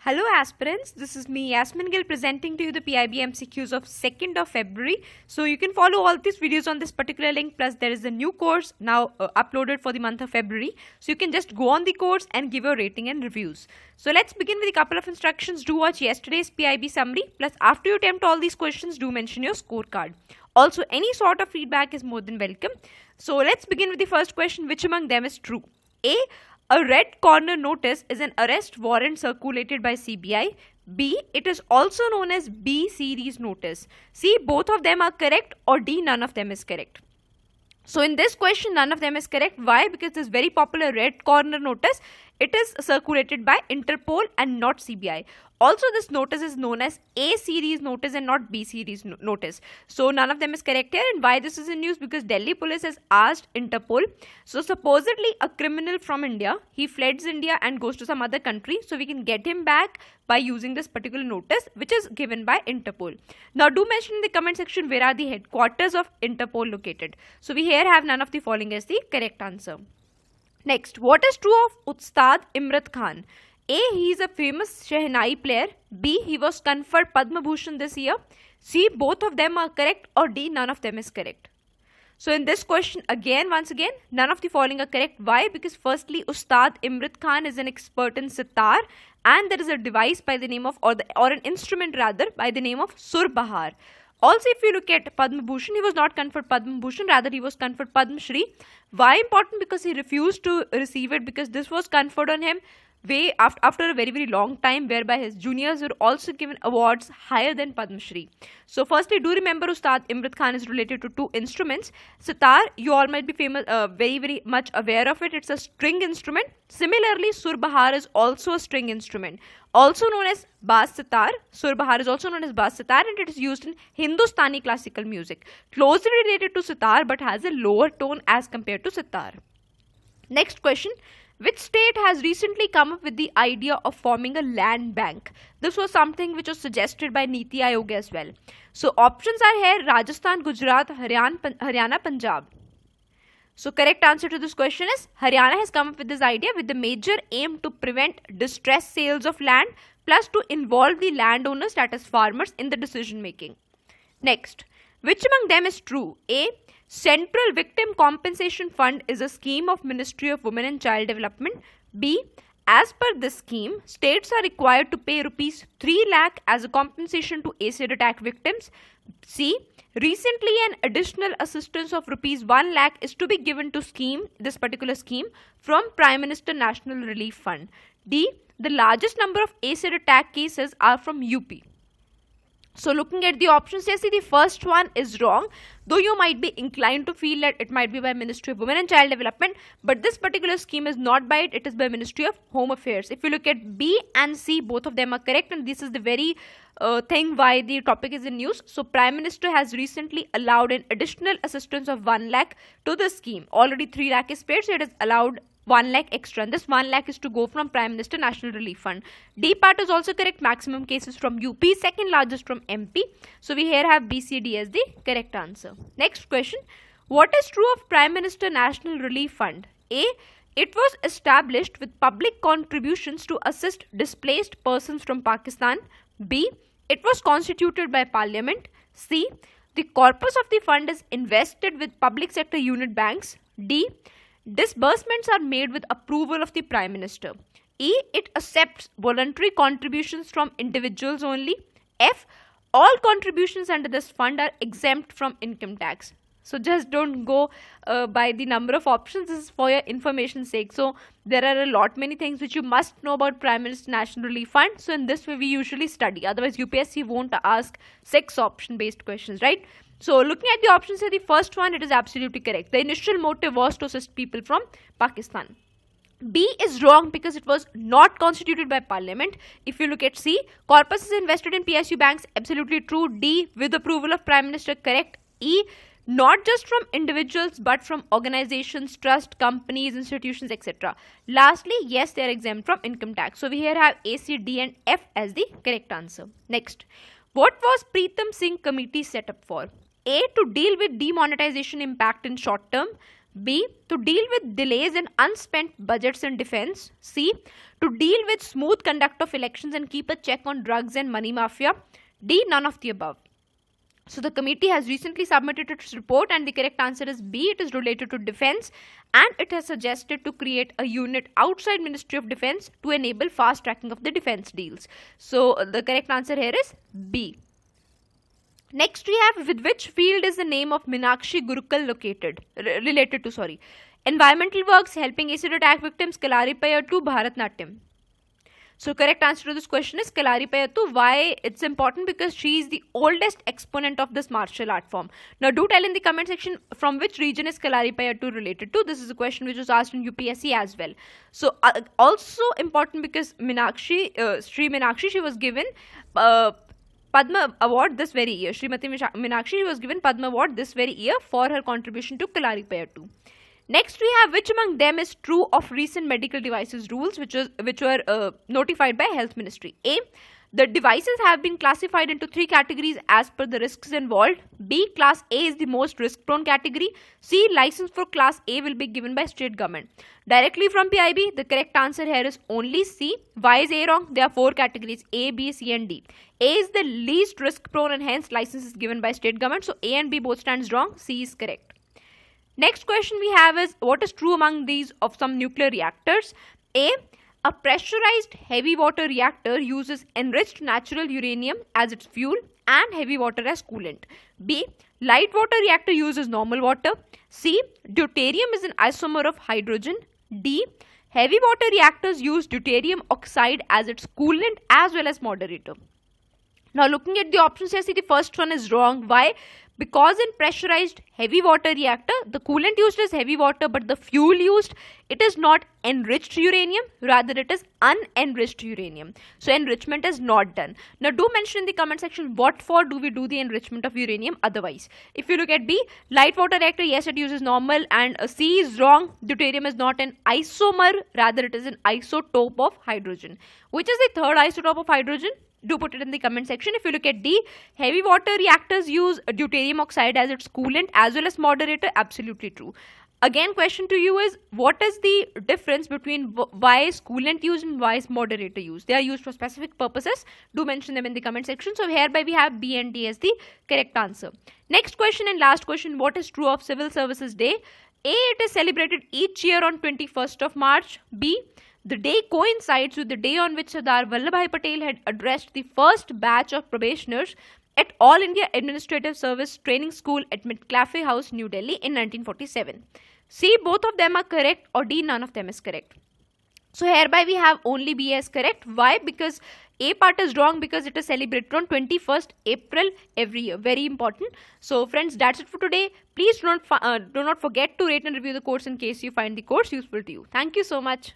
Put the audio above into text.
Hello aspirants, this is me Yasmin Gill presenting to you the PIB MCQs of 2nd of February. So you can follow all these videos on this particular link, plus there is a new course now uploaded for the month of February. So you can just go on the course and give your rating and reviews. So let's begin with a couple of instructions. Do watch yesterday's PIB summary, plus after you attempt all these questions, do mention your scorecard. Also, any sort of feedback is more than welcome. So let's begin with the first question. Which among them is true? A red corner notice is an arrest warrant circulated by CBI. B. It is also known as B series notice. C. Both of them are correct, or D. None of them is correct. So in this question, none of them is correct. Why? Because this very popular red corner notice, it is circulated by Interpol and not CBI. Also, this notice is known as A series notice and not B series notice. So none of them is correct here. And why this is in news? Because Delhi police has asked Interpol. So supposedly a criminal from India, he fleds India and goes to some other country. So we can get him back by using this particular notice, which is given by Interpol. Now do mention in the comment section where are the headquarters of Interpol located. So we here have none of the following as the correct answer. Next, what is true of Ustad Imrat Khan? A. He is a famous Shehnai player. B. He was conferred Padma Bhushan this year. C. Both of them are correct, or D. None of them is correct. So in this question, once again, none of the following are correct. Why? Because firstly, Ustad Imrat Khan is an expert in sitar, and there is a device by the name of, or an instrument rather, by the name of Sur Bahar. Also, if you look at Padma Bhushan, he was not conferred Padma Bhushan, rather he was conferred Padma Shri. Why important? Because he refused to receive it, because this was conferred on him way after a very long time, whereby his juniors were also given awards higher than Padma Shri. So firstly, do remember Ustad Imrat Khan is related to two instruments. Sitar, you all might be very much aware of it. It's a string instrument. Similarly, Sur Bahar is also a string instrument, also known as Bass Sitar. Sur Bahar is also known as Bass Sitar, and it is used in Hindustani classical music. Closely related to sitar, but has a lower tone as compared to sitar. Next question. Which state has recently come up with the idea of forming a land bank? This was something which was suggested by Niti Aayog as well. So options are here: Rajasthan, Gujarat, Haryana, Punjab. So correct answer to this question is Haryana has come up with this idea with the major aim to prevent distressed sales of land, plus to involve the landowners, that is farmers, in the decision making. Next, which among them is true? A. Central Victim Compensation Fund is a scheme of Ministry of Women and Child Development. B. As per this scheme, states are required to pay rupees 3 lakh as a compensation to acid attack victims. C. Recently, an additional assistance of rupees 1 lakh is to be given to this particular scheme from Prime Minister National Relief Fund. D. The largest number of acid attack cases are from UP. So looking at the options, you see the first one is wrong, though you might be inclined to feel that it might be by Ministry of Women and Child Development, but this particular scheme is not by it is by Ministry of Home Affairs. If you look at B and C, both of them are correct, and this is the very thing why the topic is in news. So Prime Minister has recently allowed an additional assistance of 1 lakh to the scheme. Already 3 lakh is paid, so it is allowed 1 lakh extra, and this 1 lakh is to go from Prime Minister National Relief Fund. D part is also correct. Maximum cases from UP, second largest from MP. So we here have BCD as the correct answer. Next question. What is true of Prime Minister National Relief Fund? A. It was established with public contributions to assist displaced persons from Pakistan. B. It was constituted by Parliament. C. The corpus of the fund is invested with public sector unit banks. D. Disbursements are made with approval of the Prime Minister. E. It accepts voluntary contributions from individuals only. F. All contributions under this fund are exempt from income tax. So just don't go by the number of options. This is for your information's sake. So there are many things which you must know about Prime Minister National Relief Fund. So in this way we usually study. Otherwise UPSC won't ask 6 option based questions, right? So looking at the options here, the first one, it is absolutely correct. The initial motive was to assist people from Pakistan. B is wrong because it was not constituted by Parliament. If you look at C, corpus is invested in PSU banks, absolutely true. D, with approval of Prime Minister, correct. E, not just from individuals but from organizations, trust, companies, institutions, etc. Lastly, yes, they are exempt from income tax. So we here have A, C, D and F as the correct answer. Next, what was Pritam Singh committee set up for? A. To deal with demonetization impact in short term. B. To deal with delays and unspent budgets in defense. C. To deal with smooth conduct of elections and keep a check on drugs and money mafia. D. None of the above. So the committee has recently submitted its report and the correct answer is B. It is related to defense and it has suggested to create a unit outside Ministry of Defense to enable fast tracking of the defense deals. So the correct answer here is B. Next we have, with which field is the name of Meenakshi Guru related to? Environmental works, helping acid attack victims, Kalaripayattu, Bharatnatyam. So correct answer to this question is Kalaripayattu. Why it's important? Because she is the oldest exponent of this martial art form. Now do tell in the comment section from which region is Kalaripayattu related to. This is a question which was asked in UPSC as well. So also important because Sri Meenakshi, she was given Padma Award this very year. Srimati Meenakshi was given Padma Award this very year for her contribution to Kalaripayattu. Next we have, which among them is true of recent medical devices rules which were notified by Health Ministry? A. The devices have been classified into 3 categories as per the risks involved. B. Class A is the most risk prone category. C. License for Class A will be given by state government. Directly from PIB, the correct answer here is only C. Why is A wrong? There are 4 categories: A, B, C and D. A is the least risk prone and hence license is given by state government. So A and B both stands wrong. C is correct. Next question we have is, what is true among these of some nuclear reactors? A pressurized heavy water reactor uses enriched natural uranium as its fuel and heavy water as coolant. B. Light water reactor uses normal water. C. Deuterium is an isomer of hydrogen. D. Heavy water reactors use deuterium oxide as its coolant as well as moderator. Now looking at the options here, see the first one is wrong. Why? Because in pressurized heavy water reactor, the coolant used is heavy water, but the fuel used, it is not enriched uranium, rather it is unenriched uranium. So enrichment is not done. Now do mention in the comment section what for do we do the enrichment of uranium otherwise. If you look at B, light water reactor, yes it uses normal, and C is wrong. Deuterium is not an isomer, rather it is an isotope of hydrogen. Which is the third isotope of hydrogen? Do put it in the comment section. If you look at D, heavy water reactors use deuterium oxide as its coolant as well as moderator. Absolutely true. Again, question to you is, what is the difference between why is coolant used and why is moderator used? They are used for specific purposes. Do mention them in the comment section. So hereby we have B and D as the correct answer. Next question and last question, what is true of Civil Services Day? A, it is celebrated each year on 21st of March. B, the day coincides with the day on which Sardar Vallabhbhai Patel had addressed the first batch of probationers at All India Administrative Service Training School at Midcliffe House, New Delhi in 1947. C, both of them are correct, or D, none of them is correct. So hereby we have only B as correct. Why? Because A part is wrong because it is celebrated on 21st April every year. Very important. So friends, that's it for today. Please do not forget to rate and review the course in case you find the course useful to you. Thank you so much.